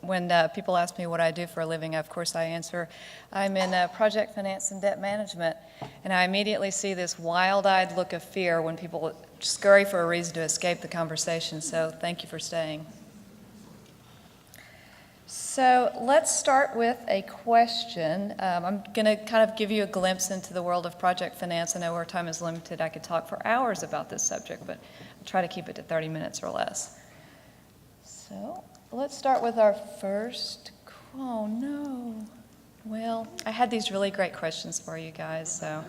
when people ask me what I do for a living, of course I answer, I'm in project finance and debt management, and I immediately see this wild-eyed look of fear when people scurry for a reason to escape the conversation, so thank you for staying. So let's start with a question. I'm going to kind of give you a glimpse into the world of project finance. I know our time is limited. I could talk for hours about this subject, but I'll try to keep it to 30 minutes or less. So let's start with our first. Oh, no. Well, I had these really great questions for you guys, so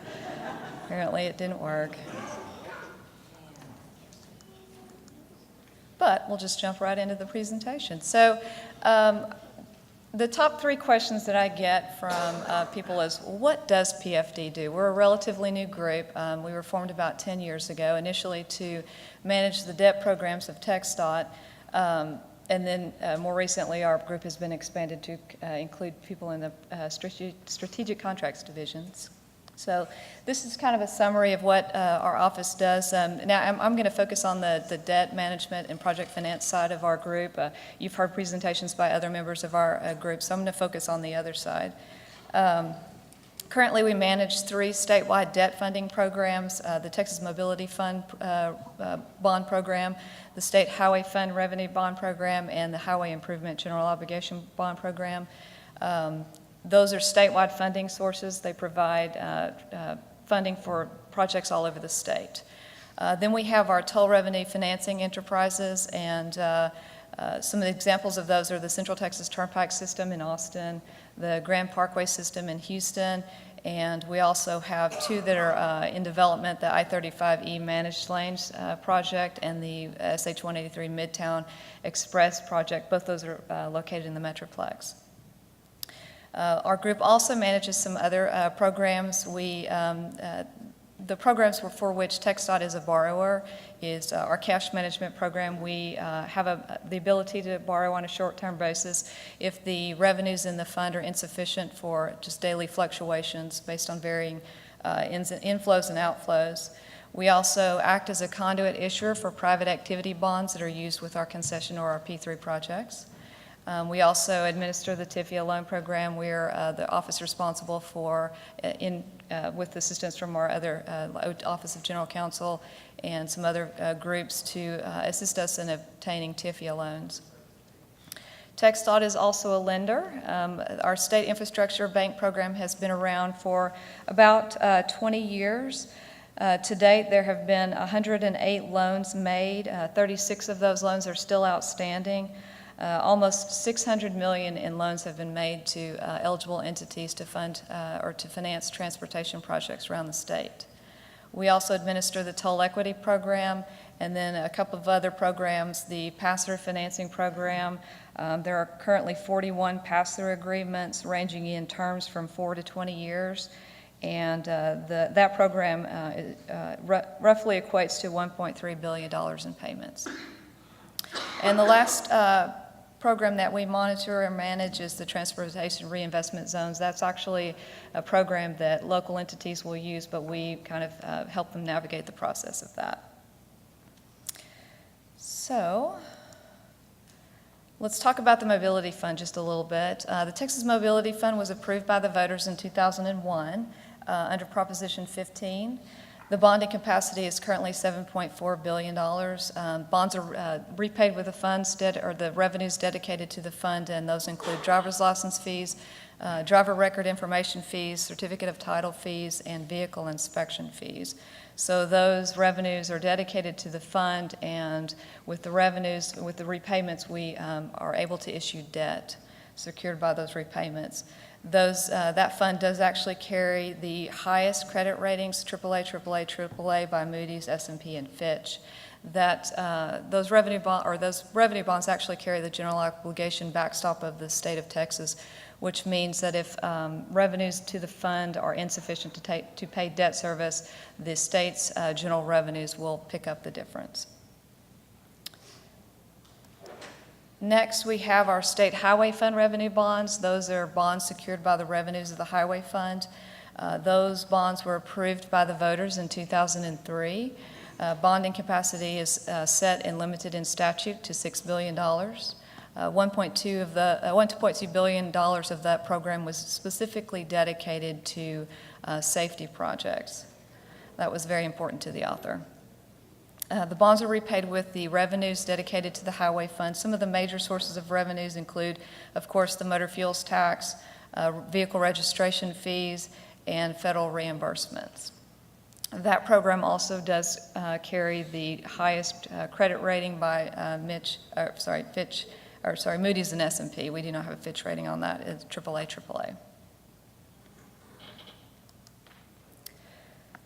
apparently it didn't work. But we'll just jump right into the presentation. So the top 3 questions that I get from people is, what does PFD do? We're a relatively new group. We were formed about 10 years ago, initially to manage the debt programs of TxDOT, and then more recently our group has been expanded to include people in the strategic contracts divisions. So this is kind of a summary of what our office does. Now I'm going to focus on the debt management and project finance side of our group. You've heard presentations by other members of our group, so I'm going to focus on the other side. Currently we manage 3 statewide debt funding programs, the Texas Mobility Fund Bond Program, the State Highway Fund Revenue Bond Program, and the Highway Improvement General Obligation Bond Program. Those are statewide funding sources. They provide funding for projects all over the state. Then we have our toll revenue financing enterprises, and some of the examples of those are the Central Texas Turnpike System in Austin, the Grand Parkway System in Houston, and we also have 2 that are in development, the I-35E Managed Lanes project and the SH-183 Midtown Express project. Both those are located in the Metroplex. Our group also manages some other programs. The programs for which TxDOT is a borrower is our cash management program. We have the ability to borrow on a short-term basis if the revenues in the fund are insufficient for just daily fluctuations based on varying inflows and outflows. We also act as a conduit issuer for private activity bonds that are used with our concession or our P3 projects. We also administer the TIFIA loan program. We're the office responsible for, with assistance from our other Office of General Counsel and some other groups to assist us in obtaining TIFIA loans. TxDOT is also a lender. Our state infrastructure bank program has been around for about 20 years. To date, there have been 108 loans made. 36 of those loans are still outstanding. Almost $600 million in loans have been made to eligible entities to fund or to finance transportation projects around the state. We also administer the toll equity program and then a couple of other programs, the pass-through financing program. There are currently 41 pass-through agreements ranging in terms from 4 to 20 years. And that program roughly equates to $1.3 billion in payments. And the last program that we monitor and manage is the Transportation Reinvestment Zones. That's actually a program that local entities will use, but we kind of help them navigate the process of that. So let's talk about the Mobility Fund just a little bit. The Texas Mobility Fund was approved by the voters in 2001 under Proposition 15. The bonding capacity is currently $7.4 billion. Bonds are repaid with the funds or the revenues dedicated to the fund, and those include driver's license fees, driver record information fees, certificate of title fees, and vehicle inspection fees. So those revenues are dedicated to the fund, and with the revenues, with the repayments, we are able to issue debt secured by those repayments. That fund does actually carry the highest credit ratings, AAA by Moody's, S&P, and Fitch. Those revenue bonds actually carry the general obligation backstop of the state of Texas, which means that if revenues to the fund are insufficient to pay debt service, the state's general revenues will pick up the difference. Next, we have our State Highway Fund revenue bonds. Those are bonds secured by the revenues of the Highway Fund. Those bonds were approved by the voters in 2003. Bonding capacity is set and limited in statute to $6 billion. $1.2 billion of that program was specifically dedicated to safety projects. That was very important to the author. The bonds are repaid with the revenues dedicated to the highway fund. Some of the major sources of revenues include, of course, the motor fuels tax, vehicle registration fees, and federal reimbursements. That program also does carry the highest credit rating by Moody's and S&P. We do not have a Fitch rating on that. It's AAA.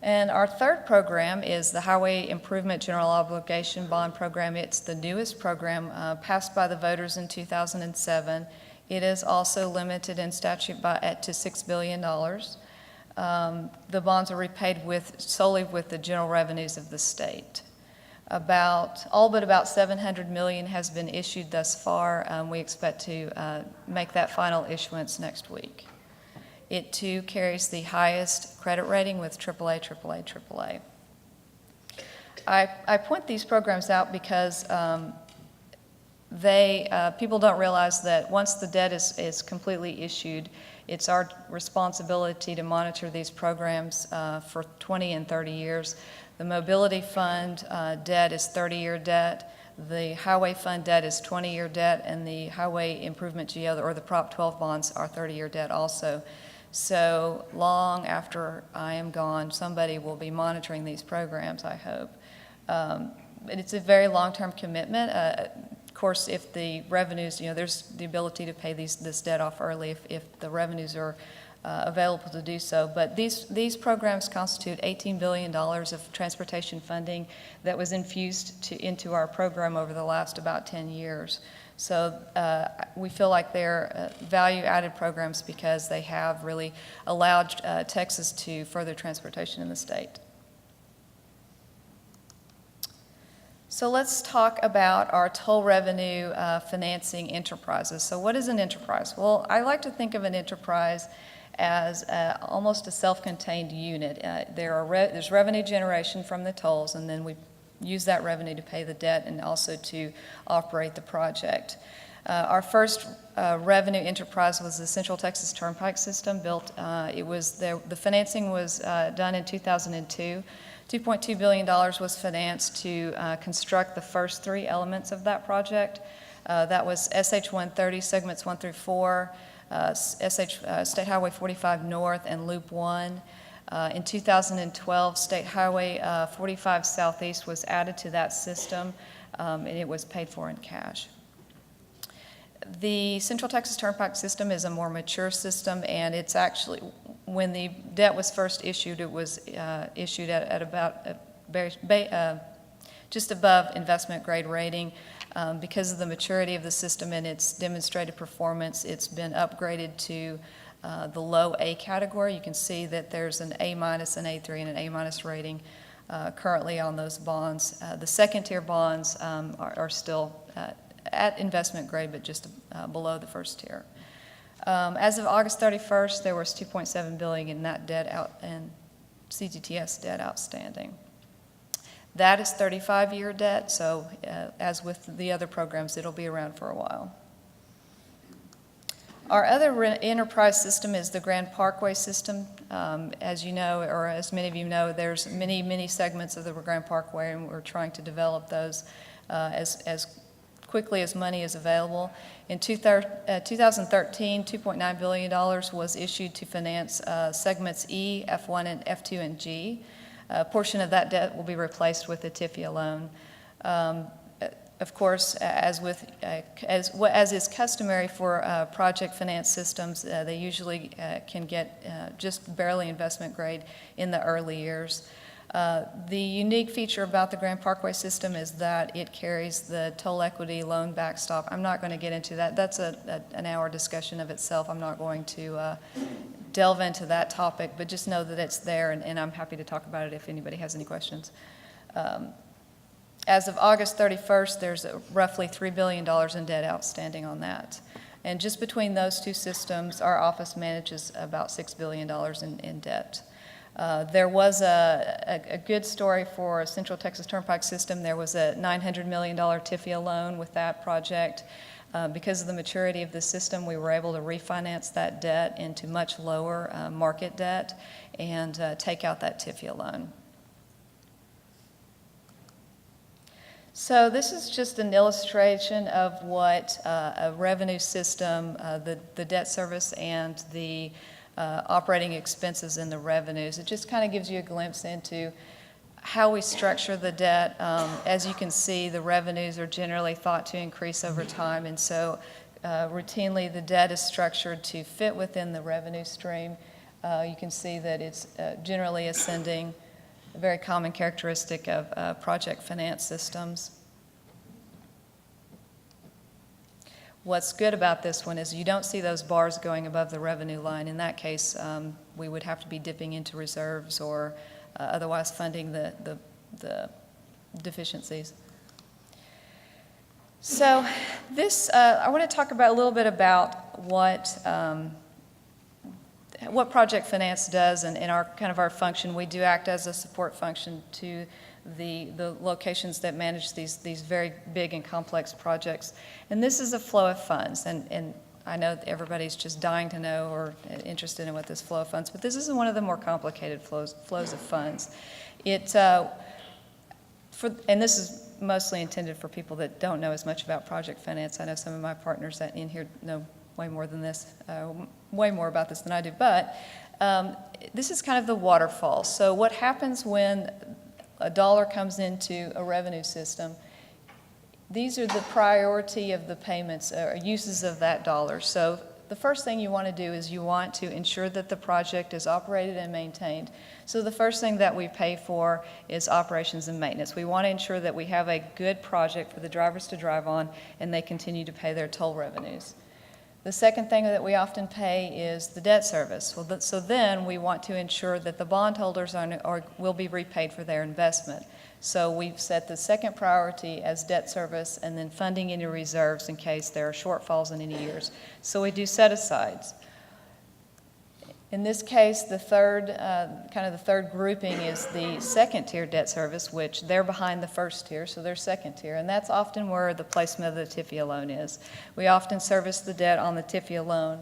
And our third program is the Highway Improvement General Obligation Bond Program. It's the newest program passed by the voters in 2007. It is also limited in statute to $6 billion. The bonds are repaid solely with the general revenues of the state. All but about $700 million has been issued thus far. We expect to make that final issuance next week. It too carries the highest credit rating with AAA. I point these programs out because people don't realize that once the debt is completely issued, it's our responsibility to monitor these programs for 20 and 30 years. The Mobility Fund debt is 30-year debt. The Highway Fund debt is 20-year debt, and the Highway Improvement GO, or the Prop 12 bonds, are 30-year debt also. So long after I am gone, somebody will be monitoring these programs, I hope. It's a very long-term commitment. Of course, if the revenues, there's the ability to pay this debt off early if the revenues are available to do so. But these programs constitute $18 billion of transportation funding that was infused into our program over the last about 10 years. So we feel like they're value-added programs because they have really allowed Texas to further transportation in the state. So let's talk about our toll revenue financing enterprises. So what is an enterprise? Well, I like to think of an enterprise as almost a self-contained unit. There's revenue generation from the tolls, and then we use that revenue to pay the debt and also to operate the project. Our first revenue enterprise was the Central Texas Turnpike System built. The financing was done in 2002. $2.2 billion was financed to construct the first three elements of that project. That was SH 130 segments 1 through 4, State Highway 45 North, and Loop 1. In 2012, State Highway 45 Southeast was added to that system, and it was paid for in cash. The Central Texas Turnpike system is a more mature system, and it's actually, when the debt was first issued, it was issued at about just above investment grade rating. Because of the maturity of the system and its demonstrated performance, it's been upgraded to the low A category. You can see that there's an A-, an A3, and an A- rating currently on those bonds. The second tier bonds are still at investment grade, but just below the first tier. As of August 31st, there was $2.7 billion in that debt and CTTS debt outstanding. That is 35-year debt, so as with the other programs, it'll be around for a while. Our other enterprise system is the Grand Parkway system. As you know, or as many of you know, there's many segments of the Grand Parkway, and we're trying to develop those as quickly as money is available. In 2013, $2.9 billion was issued to finance segments E, F1, and F2, and G. A portion of that debt will be replaced with a TIFIA loan. Of course, as is customary for project finance systems, they usually can get just barely investment grade in the early years. The unique feature about the Grand Parkway system is that it carries the toll equity loan backstop. I'm not going to get into that. That's an hour discussion of itself. I'm not going to delve into that topic, but just know that it's there, and I'm happy to talk about it if anybody has any questions. As of August 31st, there's roughly $3 billion in debt outstanding on that. And just between those two systems, our office manages about $6 billion in debt. There was a good story for Central Texas Turnpike System. There was a $900 million TIFIA loan with that project. Because of the maturity of the system, we were able to refinance that debt into much lower market debt and take out that TIFIA loan. So this is just an illustration of what a revenue system, the debt service and the operating expenses and the revenues. It just kind of gives you a glimpse into how we structure the debt. As you can see, the revenues are generally thought to increase over time, and so routinely the debt is structured to fit within the revenue stream. You can see that it's generally ascending, a very common characteristic of project finance systems. What's good about this one is you don't see those bars going above the revenue line. In that case, we would have to be dipping into reserves or otherwise funding the deficiencies. So this, I want to talk about a little bit about what project finance does and our kind of our function. We do act as a support function to the locations that manage these very big and complex projects. And this is a flow of funds, and I know that everybody's just dying to know or interested in what this flow of funds, but this is one of the more complicated flows of funds. And this is mostly intended for people that don't know as much about project finance. I know some of my partners in here know way more than this, way more about this than I do, but this is kind of the waterfall. So what happens when a dollar comes into a revenue system? These are the priority of the payments or uses of that dollar. So the first thing you want to do is you want to ensure that the project is operated and maintained. So the first thing that we pay for is operations and maintenance. We want to ensure that we have a good project for the drivers to drive on and they continue to pay their toll revenues. The second thing that we often pay is the debt service. Well, so then we want to ensure that the bondholders will be repaid for their investment. So we've set the second priority as debt service and then funding any reserves in case there are shortfalls in any years. So we do set-asides. In this case, the third, kind of the third grouping is the second tier debt service, which they're behind the first tier, so they're second tier, and that's often where the placement of the TIFIA loan is. We often service the debt on the TIFIA loan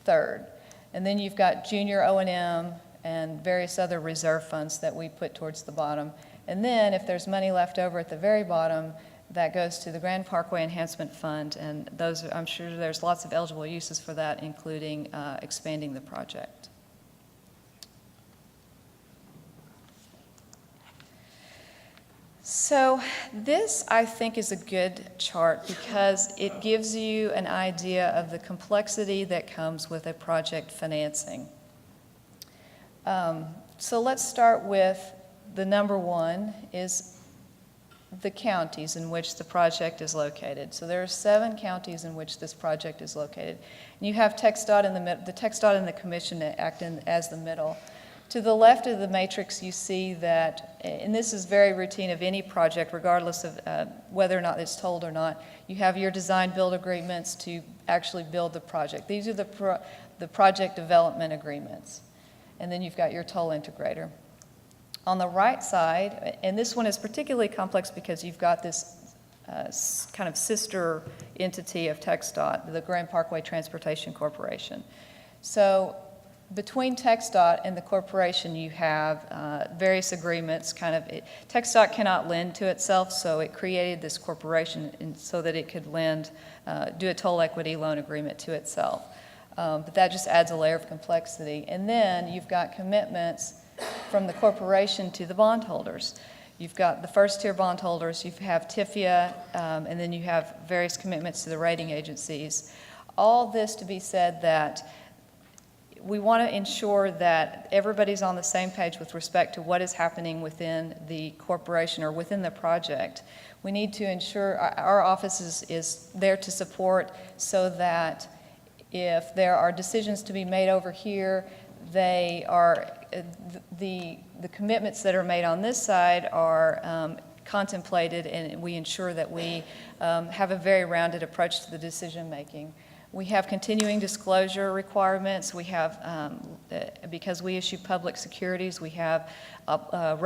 third. And then you've got junior O&M and various other reserve funds that we put towards the bottom. And then if there's money left over at the very bottom, that goes to the Grand Parkway Enhancement Fund, and those I'm sure there's lots of eligible uses for that, including expanding the project. So this, I think, is a good chart because it gives you an idea of the complexity that comes with a project financing. So let's start with the number one is the counties in which the project is located. So there are 7 counties in which this project is located. And you have TxDOT in the middle, the TxDOT and the Commission act as the middle. To the left of the matrix, you see that, and this is very routine of any project, regardless of whether or not it's tolled or not, you have your design-build agreements to actually build the project. These are the project development agreements. And then you've got your toll integrator. On the right side, and this one is particularly complex because you've got this kind of sister entity of TxDOT, the Grand Parkway Transportation Corporation. So between TxDOT and the corporation, you have various agreements. TxDOT cannot lend to itself, so it created this corporation so that it could lend, do a toll equity loan agreement to itself. But that just adds a layer of complexity. And then you've got commitments from the corporation to the bondholders. You've got the first tier bondholders, you have TIFIA, and then you have various commitments to the rating agencies. All this to be said that we want to ensure that everybody's on the same page with respect to what is happening within the corporation or within the project. We need to ensure our office is there to support so that if there are decisions to be made over here, they are the commitments that are made on this side are contemplated, and we ensure that we have a very rounded approach to the decision making. We have continuing disclosure requirements. We have, because we issue public securities, we have we're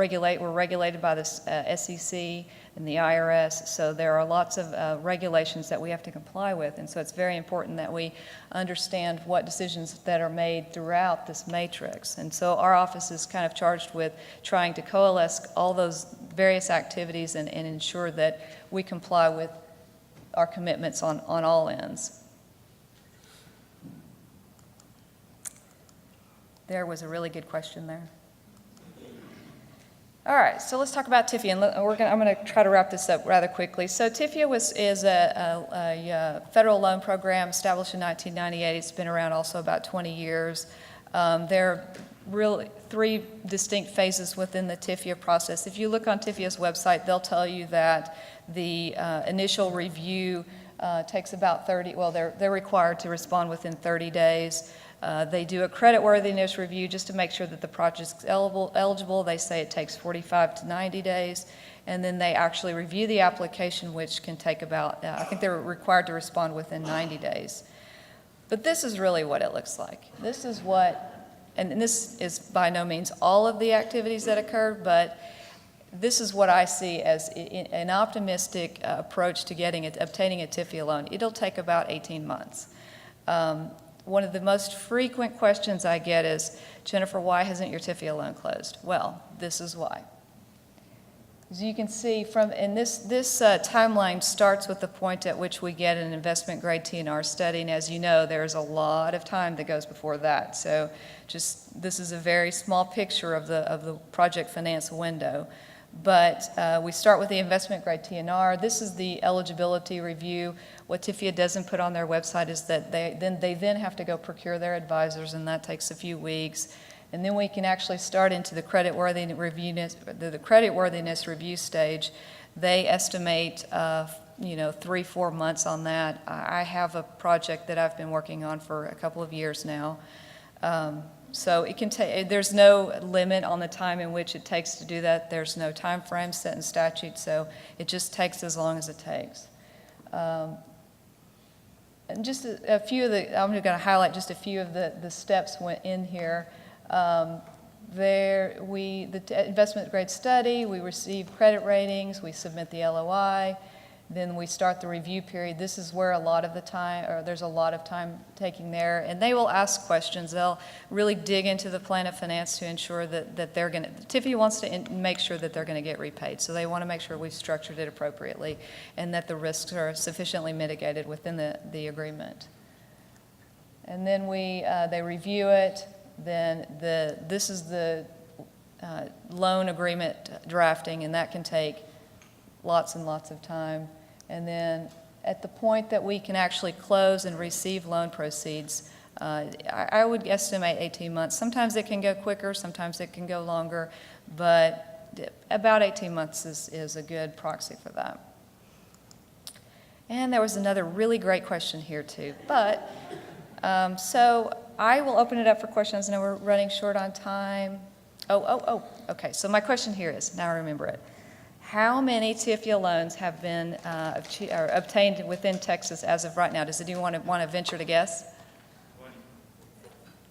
regulated by the SEC and the IRS, so there are lots of regulations that we have to comply with, and so it's very important that we understand what decisions that are made throughout this matrix. And so our office is kind of charged with trying to coalesce all those various activities and ensure that we comply with our commitments on all ends. There was a really good question there. All right, so let's talk about TIFIA, and I'm going to try to wrap this up rather quickly. So TIFIA is a federal loan program established in 1998. It's been around also about 20 years. There are really 3 distinct phases within the TIFIA process. If you look on TIFIA's website, they'll tell you that the initial review takes about 30, well, they're required to respond within 30 days. They do a creditworthiness review just to make sure that the project's eligible. They say it takes 45 to 90 days. And then they actually review the application, which can take about, I think they're required to respond within 90 days. But this is really what it looks like. This is what, and this is by no means all of the activities that occurred, but this is what I see as an optimistic approach to obtaining a TIFIA loan. It'll take about 18 months. One of the most frequent questions I get is, Jennifer, why hasn't your TIFIA loan closed? Well, this is why. As you can see, this timeline starts with the point at which we get an investment grade TNR study, and as you know, there's a lot of time that goes before that. So this is a very small picture of the project finance window. But we start with the investment grade TNR. This is the eligibility review. What TIFIA doesn't put on their website is that they then have to go procure their advisors, and that takes a few weeks. And then we can actually start into the creditworthiness review stage. They estimate 3-4 months on that. I have a project that I've been working on for a couple of years now. So it can take, there's no limit on the time in which it takes to do that. There's no time frame set in statute, so it just takes as long as it takes. And just a few of I'm going to highlight just a few of the steps went in here. The investment grade study, we receive credit ratings, we submit the LOI, then we start the review period. This is where there's a lot of time taking there, and they will ask questions. They'll really dig into the plan of finance to ensure that they're going to, TIFIA wants to make sure that they're going to get repaid, so they want to make sure we've structured it appropriately and that the risks are sufficiently mitigated within the agreement. And then they review it. Then this is the loan agreement drafting, and that can take lots and lots of time. And then at the point that we can actually close and receive loan proceeds, I would estimate 18 months. Sometimes it can go quicker, sometimes it can go longer, but about 18 months is a good proxy for that. And there was another really great question here too. But so I will open it up for questions. I know we're running short on time. Okay, so my question here is, now I remember it. How many TIFIA loans have been obtained within Texas as of right now? Does anyone want to venture to guess? 20.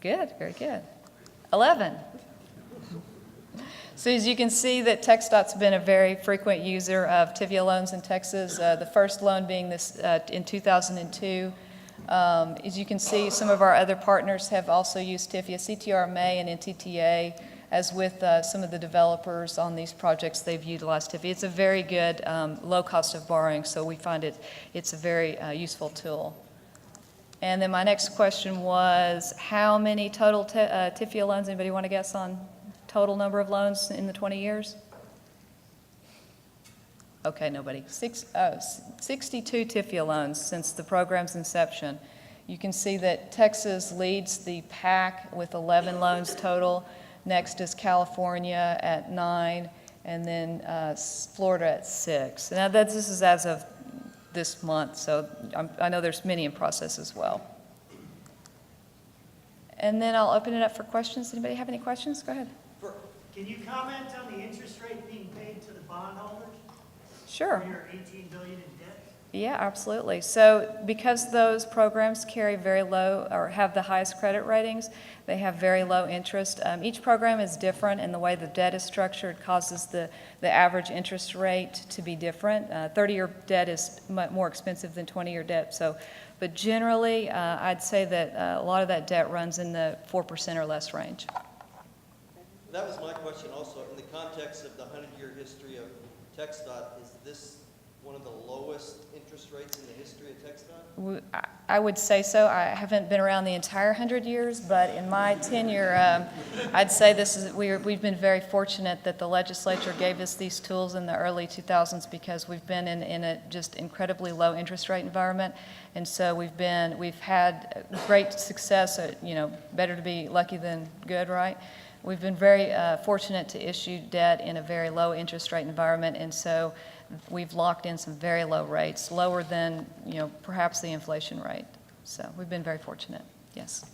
Good, very good. 11. So as you can see that TxDOT's been a very frequent user of TIFIA loans in Texas, the first loan being this in 2002. As you can see, some of our other partners have also used TIFIA, CTRMA and NTTA. As with some of the developers on these projects, they've utilized TIFIA. It's a very good low cost of borrowing, so we find it's a very useful tool. And then my next question was, how many total TIFIA loans? Anybody want to guess on total number of loans in the 20 years? Okay, nobody. 62 TIFIA loans since the program's inception. You can see that Texas leads the pack with 11 loans total. Next is California at 9, and then Florida at 6. Now this is as of this month, so I know there's many in process as well. And then I'll open it up for questions. Anybody have any questions? Go ahead. Can you comment on the interest rate being paid to the bondholders? Sure. For your $18 billion in debt? Yeah, absolutely. So because those programs carry very low or have the highest credit ratings, they have very low interest. Each program is different, and the way the debt is structured causes the average interest rate to be different. 30-year debt is more expensive than 20-year debt. But generally, I'd say that a lot of that debt runs in the 4% or less range. That was my question also. In the context of the 100-year history of TxDOT, is this one of the lowest interest rates in the history of TxDOT? I would say so. I haven't been around the entire 100 years, but in my tenure, I'd say we've been very fortunate that the legislature gave us these tools in the early 2000s because we've been in a just incredibly low interest rate environment, and so we've had great success. Better to be lucky than good, right? We've been very fortunate to issue debt in a very low interest rate environment, and so we've locked in some very low rates, lower than, perhaps the inflation rate. So we've been very fortunate, yes.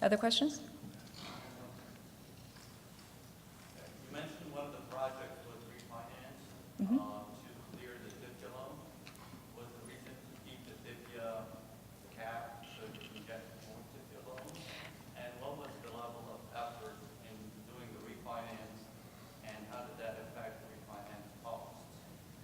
Other questions? You mentioned one of the projects was refinance Mm-hmm. to clear the TIFIA loan. Was the reason to keep the TIFIA cap so you can get more TIFIA loans? And what was the level of effort in doing the refinance, and how did that affect the refinance costs?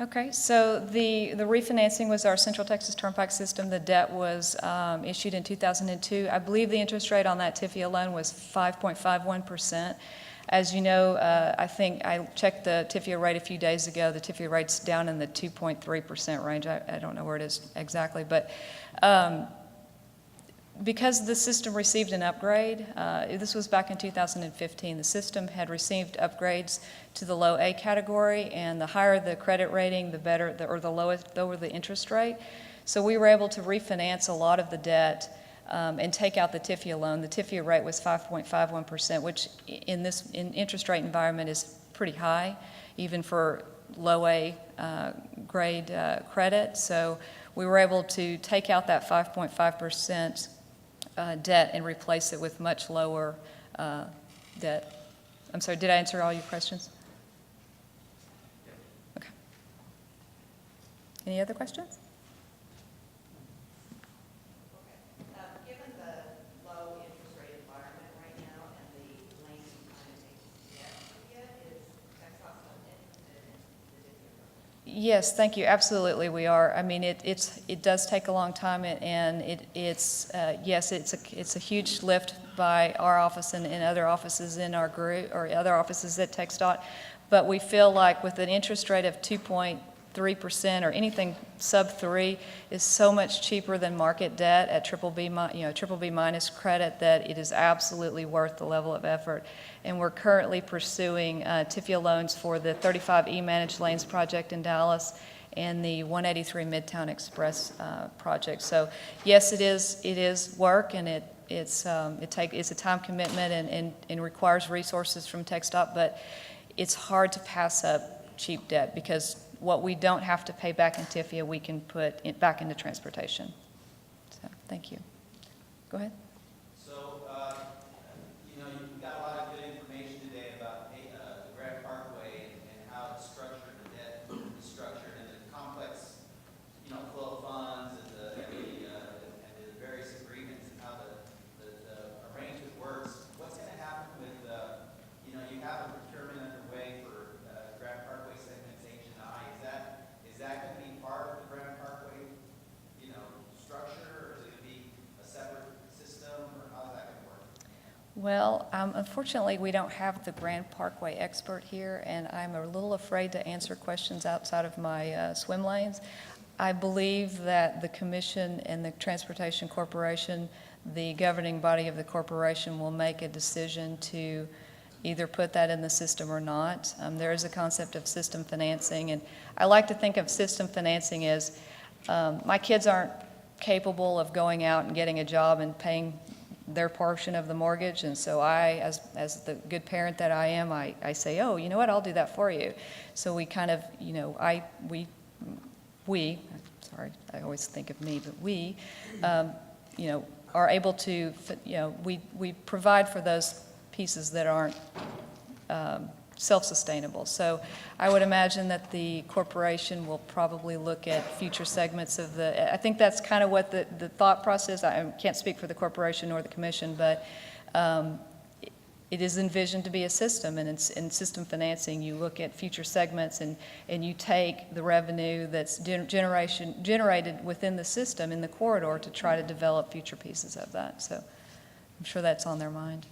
Okay, so the refinancing was our Central Texas Turnpike system. The debt was issued in 2002. I believe the interest rate on that TIFIA loan was 5.51%. As you know, I think I checked the TIFIA rate a few days ago. The TIFIA rate's down in the 2.3% range. I don't know where it is exactly, but because the system received an upgrade, this was back in 2015, the system had received upgrades to the low A category, and the higher the credit rating, the better, or the lower the interest rate. So we were able to refinance a lot of the debt and take out the TIFIA loan. The TIFIA rate was 5.51%, which in interest rate environment is pretty high, even for low A grade credit. So we were able to take out that 5.5% debt and replace it with much lower debt. I'm sorry, did I answer all your questions? Okay. Any other questions? Given the low interest rate environment right now and the length of time it takes to get TIFIA, is TxDOT still interested in the TIFIA program? Yes, thank you. Absolutely, we are. I mean, it does take a long time, and it's a huge lift by our office and other offices in our group or other offices at TxDOT. But we feel like with an interest rate of 2.3% or anything sub 3 is so much cheaper than market debt at triple B minus credit that it is absolutely worth the level of effort. And we're currently pursuing TIFIA loans for the 35E Managed Lanes project in Dallas and the 183 Midtown Express project. So yes, it is work, and it's a time commitment and requires resources from TxDOT, but it's hard to pass up cheap debt because what we don't have to pay back in TIFIA, we can put back into transportation. So thank you. Go ahead. So, you've got a lot of good information today about the Grand Parkway and how it's structured, the debt is structured, and the complex, flow of funds and the various agreements and how the arrangement works. What's going to happen with, you have a procurement underway for Grand Parkway segments H and I. Is that going to be part of the Grand Parkway, structure, or is it going to be a separate system, or how's that going to work? Well, unfortunately, we don't have the Grand Parkway expert here, and I'm a little afraid to answer questions outside of my swim lanes. I believe that the Commission and the Transportation Corporation, the governing body of the corporation, will make a decision to either put that in the system or not. There is a concept of system financing, and I like to think of system financing as my kids aren't capable of going out and getting a job and paying their portion of the mortgage, and so I, as the good parent that I am, I say, oh, you know what, I'll do that for you. So we kind of, sorry, I always think of me, but we, are able to, we provide for those pieces that aren't self-sustainable. So I would imagine that the corporation will probably look at future segments of I think that's kind of what the thought process, I can't speak for the corporation or the commission, but it is envisioned to be a system, and in system financing, you look at future segments and you take the revenue that's generated within the system in the corridor to try to develop future pieces of that. So I'm sure that's on their mind.